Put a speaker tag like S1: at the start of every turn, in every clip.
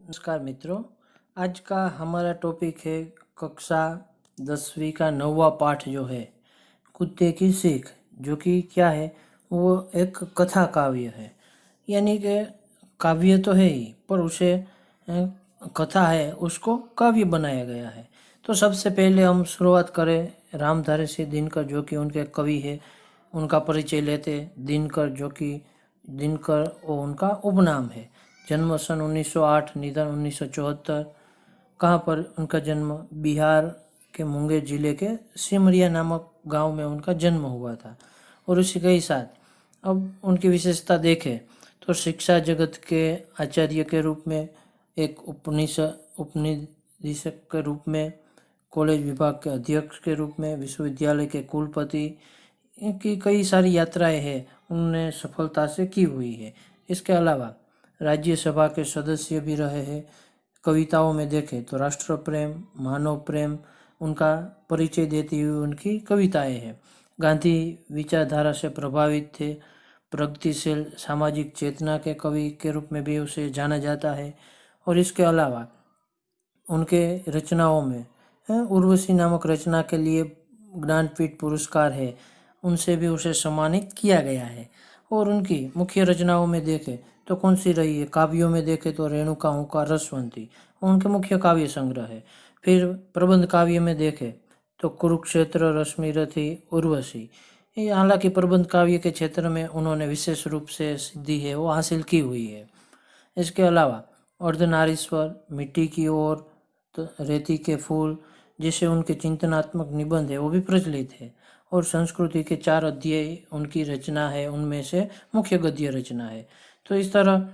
S1: नमस्कार मित्रों। आज का हमारा टॉपिक है कक्षा 10वीं का 9वां पाठ जो है कुत्ते की सीख, जो कि क्या है, वो एक कथा काव्य है। यानी कि काव्य तो है ही, पर उसे कथा है उसको काव्य बनाया गया है। तो सबसे पहले हम शुरुआत करें रामधारी सिंह दिनकर, जो कि उनके कवि है, उनका परिचय लेते। दिनकर, जो कि दिनकर वो उनका उपनाम है। जन्म सन 1908, निधन 1974। कहाँ पर उनका जन्म? बिहार के मुंगेर जिले के सिमरिया नामक गांव में उनका जन्म हुआ था। और उसी के ही साथ अब उनकी विशेषता देखें तो शिक्षा जगत के आचार्य के रूप में, एक उपनिदेशक के रूप में, कॉलेज विभाग के अध्यक्ष के रूप में, विश्वविद्यालय के कुलपति, इनकी कई सारी यात्राएं हैं उन्होंने सफलता से की हुई है। इसके अलावा राज्यसभा के सदस्य भी रहे हैं। कविताओं में देखें तो राष्ट्र प्रेम, मानव प्रेम उनका परिचय देती हुई उनकी कविताएं हैं। गांधी विचारधारा से प्रभावित थे। प्रगतिशील सामाजिक चेतना के कवि के रूप में भी उसे जाना जाता है। और इसके अलावा उनके रचनाओं में उर्वशी नामक रचना के लिए ज्ञानपीठ पुरस्कार है, उनसे भी उसे सम्मानित किया गया है। और उनकी मुख्य रचनाओं में देखें तो कौन सी रही है? काव्यों में देखें तो रेणुका का रसवंती उनके मुख्य काव्य संग्रह है। फिर प्रबंध काव्य में देखें तो कुरुक्षेत्र, रश्मिरथी, उर्वशी। ये हालांकि प्रबंध काव्य के क्षेत्र में उन्होंने विशेष रूप से सिद्धि है वो हासिल की हुई है। इसके अलावा अर्धनारीश्वर, मिट्टी की ओर, तो रेती के फूल जैसे उनके चिंतनात्मक निबंध है वो भी प्रचलित है। और संस्कृति के 4 अध्याय उनकी रचना है, उनमें से मुख्य गद्य रचना है। तो इस तरह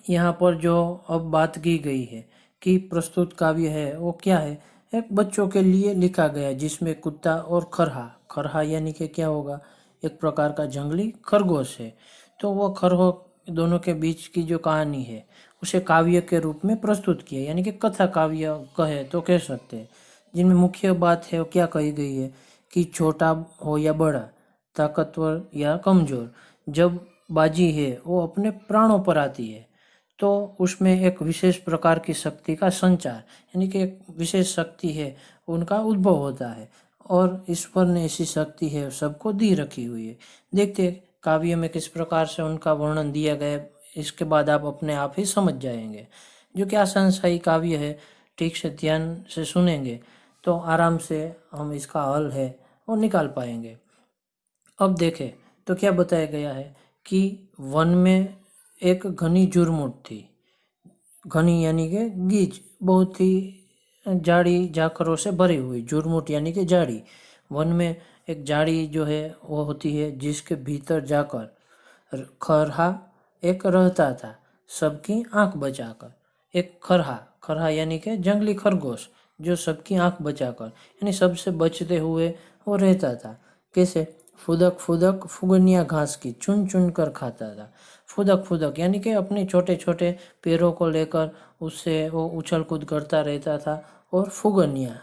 S1: यहाँ पर जो अब बात की गई है कि प्रस्तुत काव्य है वो क्या है, एक बच्चों के लिए लिखा गया, जिसमें कुत्ता और खरहा, खरहा यानी कि क्या होगा, एक प्रकार का जंगली खरगोश है। तो वो खरगोश दोनों के बीच की जो कहानी है उसे काव्य के रूप में प्रस्तुत किया, यानी कि कथा काव्य कहे तो कह सकते हैं। जिनमें मुख्य बात है वो क्या कही गई है कि छोटा हो या बड़ा, ताकतवर या कमजोर, जब बाजी है वो अपने प्राणों पर आती है तो उसमें एक विशेष प्रकार की शक्ति का संचार, यानी कि एक विशेष शक्ति है उनका उद्भव होता है। और ईश्वर ने ऐसी शक्ति है सबको दी रखी हुई है। देखते काव्य में किस प्रकार से उनका वर्णन दिया गया, इसके बाद आप अपने आप ही समझ जाएंगे। जो कि आसान सा ही काव्य है, ठीक से ध्यान से सुनेंगे तो आराम से हम इसका हल है वो निकाल पाएंगे। अब देखें तो क्या बताया गया है कि वन में एक घनी जुरमुट थी। घनी यानी कि गीच, बहुत ही जाड़ी जाकरों से भरी हुई, जुरमुट यानी कि जाड़ी। वन में एक जाड़ी जो है वो होती है, जिसके भीतर जाकर खरहा एक रहता था, सबकी आंख बचाकर। एक खरहा, खरहा यानी कि जंगली खरगोश, जो सबकी आंख बचाकर यानी सबसे बचते हुए वो रहता था। कैसे? फुदक फुदक फुगनिया घास की चुन चुन कर खाता था। फुदक फुदक यानी कि अपने छोटे छोटे पैरों को लेकर उससे वो उछल कूद करता रहता था। और फुगनिया,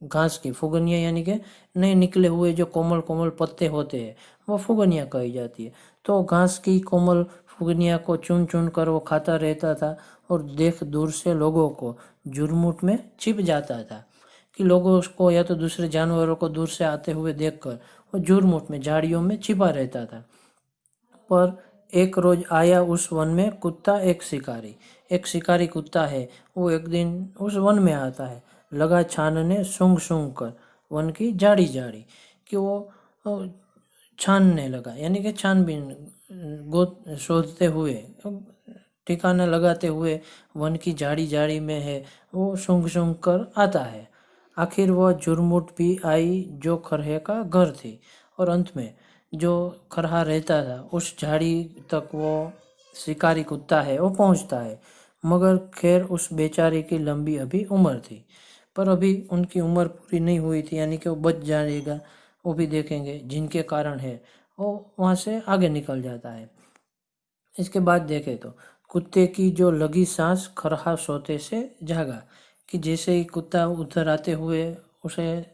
S1: घास की फुगनिया यानी कि नए निकले हुए जो कोमल कोमल पत्ते होते हैं वो फुगनिया कही जाती है। तो घास की कोमल फुगनिया को चुन चुन कर वो खाता रहता था और देख दूर से लोगों को जुरमुट में छिप जाता था, कि लोगों उसको या तो दूसरे जानवरों को दूर से आते हुए देखकर वो जुरमुट में झाड़ियों में छिपा रहता था। पर एक रोज आया उस वन में कुत्ता, एक शिकारी कुत्ता है, वो एक दिन उस वन में आता है। लगा छानने सूंघ सूंघ कर वन की झाड़ी झाड़ी, कि वो छानने लगा, यानी कि छानबीन गोद शोधते हुए, ठिकाना लगाते हुए वन की झाड़ी झाड़ी में है वो सूंघ सूंघ कर आता है। आखिर वह जुरमुट भी आई जो खरहे का घर थी। और अंत में जो खरहा रहता था उस झाड़ी तक वो शिकारी कुत्ता है वो पहुंचता है। मगर खैर उस बेचारे की लंबी अभी उम्र थी, पर अभी उनकी उम्र पूरी नहीं हुई थी, यानी कि वो बच जाएगा, वो भी देखेंगे, जिनके कारण है वो वहाँ से आगे निकल जाता है। इसके बाद देखें तो कुत्ते की जो लगी सांस खरहा सोते से जागा, कि जैसे ही कुत्ता उधर आते हुए उसे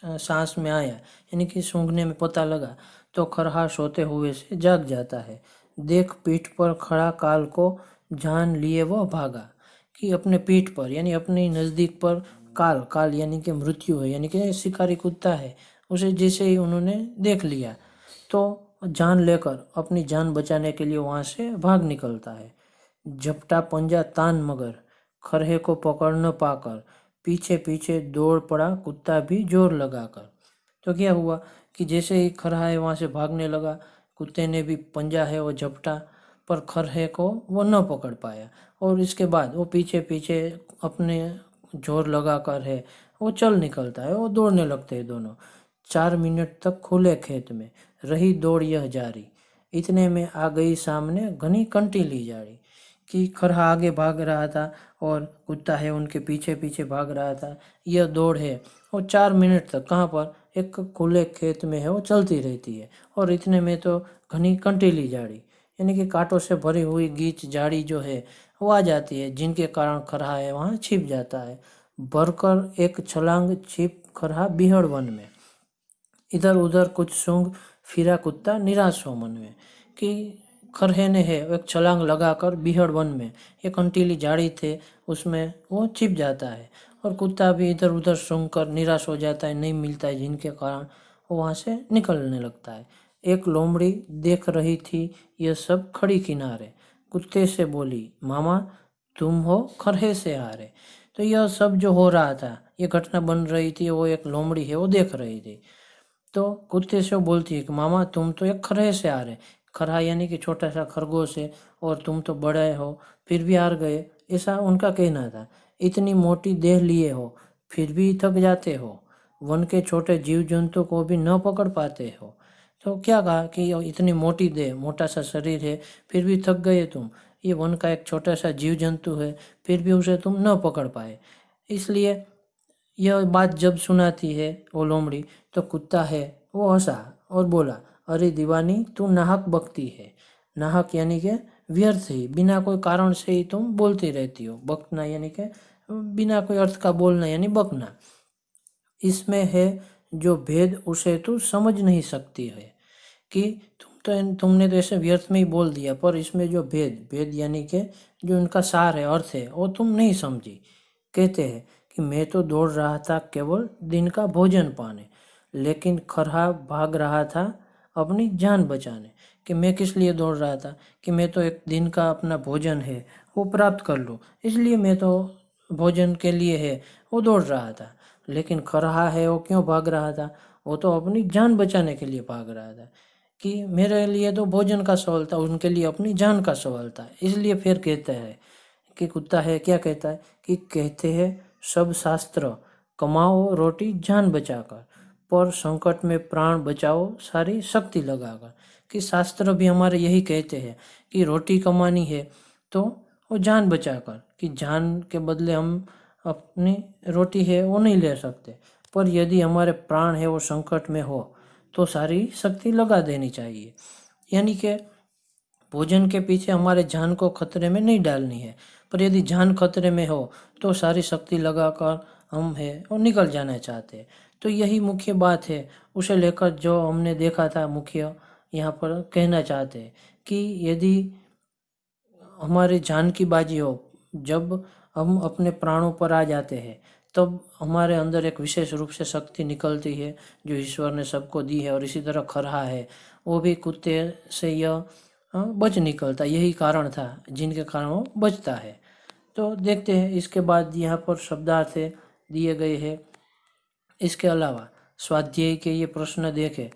S1: सांस में आया, यानी कि सूंघने में पता लगा, तो खरहा सोते हुए से जाग जाता है। देख पीठ पर खड़ा काल को जान लिए वो भागा, कि अपने पीठ पर यानी अपनी नज़दीक पर काल काल यानी कि मृत्यु है, यानी कि शिकारी कुत्ता है, उसे जैसे ही उन्होंने देख लिया तो जान लेकर अपनी जान बचाने के लिए वहाँ से भाग निकलता है। झपटा पंजा तान मगर खरहे को पकड़ न पाकर पीछे पीछे दौड़ पड़ा कुत्ता भी जोर लगाकर। तो क्या हुआ कि जैसे ही खरहा है वहाँ से भागने लगा, कुत्ते ने भी पंजा है वो झपटा, पर खरहे को वो न पकड़ पाया और इसके बाद वो पीछे पीछे अपने जोर लगाकर है वो चल निकलता है, वो दौड़ने लगते हैं दोनों। 4 मिनट तक खुले खेत में रही दौड़ यह जारी, इतने में आ गई सामने घनी कंटीली जारी। कि खरहा आगे भाग रहा था और कुत्ता है उनके पीछे पीछे भाग रहा था। यह दौड़ है वो 4 मिनट तक कहाँ पर, एक खुले खेत में है वो चलती रहती है और इतने में तो घनी कंटीली जाड़ी यानी कि कांटों से भरी हुई गीच जाड़ी जो है वो आ जाती है, जिनके कारण खरहा है वहाँ छिप जाता है। भरकर एक छलांग छिप खरहा बीहड़ वन में, इधर उधर कुछ सूंघ फिरा कुत्ता निराश हो मन में। कि खरहे ने है एक छलांग लगाकर बीहड़ वन में, एक कंटीली झाड़ी थे उसमें वो छिप जाता है और कुत्ता भी इधर उधर सूंघ कर निराश हो जाता है, नहीं मिलता है, जिनके कारण वो वहाँ से निकलने लगता है। एक लोमड़ी देख रही थी यह सब खड़ी किनारे, कुत्ते से बोली मामा तुम हो खरहे से हारे। तो यह सब जो हो रहा था, ये घटना बन रही थी, वो एक लोमड़ी है वो देख रही थी। तो कुत्ते से वो बोलती है कि मामा तुम तो एक खरहे से आ रहे, खरहा यानी कि छोटा सा खरगोश है और तुम तो बड़े हो फिर भी हार गए, ऐसा उनका कहना था। इतनी मोटी देह लिए हो फिर भी थक जाते हो, वन के छोटे जीव जंतु को भी न पकड़ पाते हो। तो क्या कहा कि ये इतनी मोटी देह मोटा सा शरीर है फिर भी थक गए तुम, ये वन का एक छोटा सा जीव जंतु है फिर भी उसे तुम न पकड़ पाए। इसलिए यह बात जब सुनाती है वो लोमड़ी, तो कुत्ता है वो हंसा और बोला अरे दीवानी तू नाहक बकती है। नाहक यानी कि व्यर्थ ही, बिना कोई कारण से ही तुम बोलती रहती हो। बकना यानी कि बिना कोई अर्थ का बोलना यानी बकना। इसमें है जो भेद उसे तू समझ नहीं सकती है। कि तुमने तो ऐसे व्यर्थ में ही बोल दिया, पर इसमें जो भेद भेद यानी कि जो इनका सार है अर्थ है वो तुम नहीं समझी। कहते हैं कि मैं तो दौड़ रहा था केवल दिन का भोजन पाने, लेकिन खरहा भाग रहा था अपनी जान बचाने। कि मैं किस लिए दौड़ रहा था, कि मैं तो एक दिन का अपना भोजन है वो प्राप्त कर लूँ, इसलिए मैं तो भोजन के लिए है वो दौड़ रहा था। लेकिन खरहा है वो क्यों भाग रहा था, वो तो अपनी जान बचाने के लिए भाग रहा था। कि मेरे लिए तो भोजन का सवाल था, उनके लिए अपनी जान का सवाल था। इसलिए फिर कहते हैं कि कुत्ता है क्या कहता है कि कहते हैं सब शास्त्र कमाओ रोटी जान बचाकर, पर संकट में प्राण बचाओ सारी शक्ति लगाकर। कि शास्त्र भी हमारे यही कहते हैं कि रोटी कमानी है तो वो जान बचाकर, कि जान के बदले हम अपनी रोटी है वो नहीं ले सकते, पर यदि हमारे प्राण है वो संकट में हो तो सारी शक्ति लगा देनी चाहिए। यानी कि भोजन के पीछे हमारे जान को खतरे में नहीं डालनी है, पर यदि जान खतरे में हो तो सारी शक्ति लगाकर हम है और निकल जाना चाहते हैं। तो यही मुख्य बात है, उसे लेकर जो हमने देखा था मुख्य यहाँ पर कहना चाहते हैं कि यदि हमारे जान की बाजी हो, जब हम अपने प्राणों पर आ जाते हैं तब हमारे अंदर एक विशेष रूप से शक्ति निकलती है जो ईश्वर ने सबको दी है। और इसी तरह खरहा है वो भी कुत्ते से यह बच निकलता, यही कारण था जिनके कारण वो बचता है। तो देखते हैं इसके बाद यहाँ पर शब्दार्थ दिए गए हैं। इसके अलावा स्वाध्याय के ये प्रश्न देखें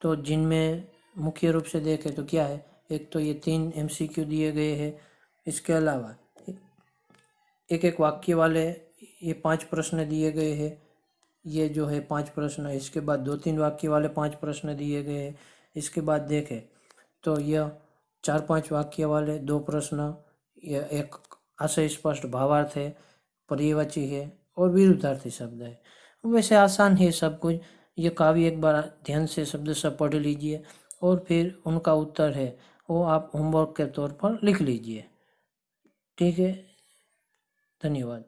S1: तो जिनमें मुख्य रूप से देखें तो क्या है, एक तो ये 3 MCQ दिए गए हैं। इसके अलावा एक एक वाक्य वाले ये 5 प्रश्न दिए गए हैं। ये जो है 5 प्रश्न, इसके बाद 2-3 वाक्य वाले 5 प्रश्न दिए गए हैं। इसके बाद देखें तो यह 4-5 वाक्य वाले 2 प्रश्न, यह एक आशय स्पष्ट भावार्थ है, पर्यायवाची है और विरुद्धार्थी शब्द है। वैसे आसान है सब कुछ। ये काव्य एक बार ध्यान से शब्द सब पढ़ लीजिए और फिर उनका उत्तर है वो आप होमवर्क के तौर पर लिख लीजिए। ठीक है, धन्यवाद।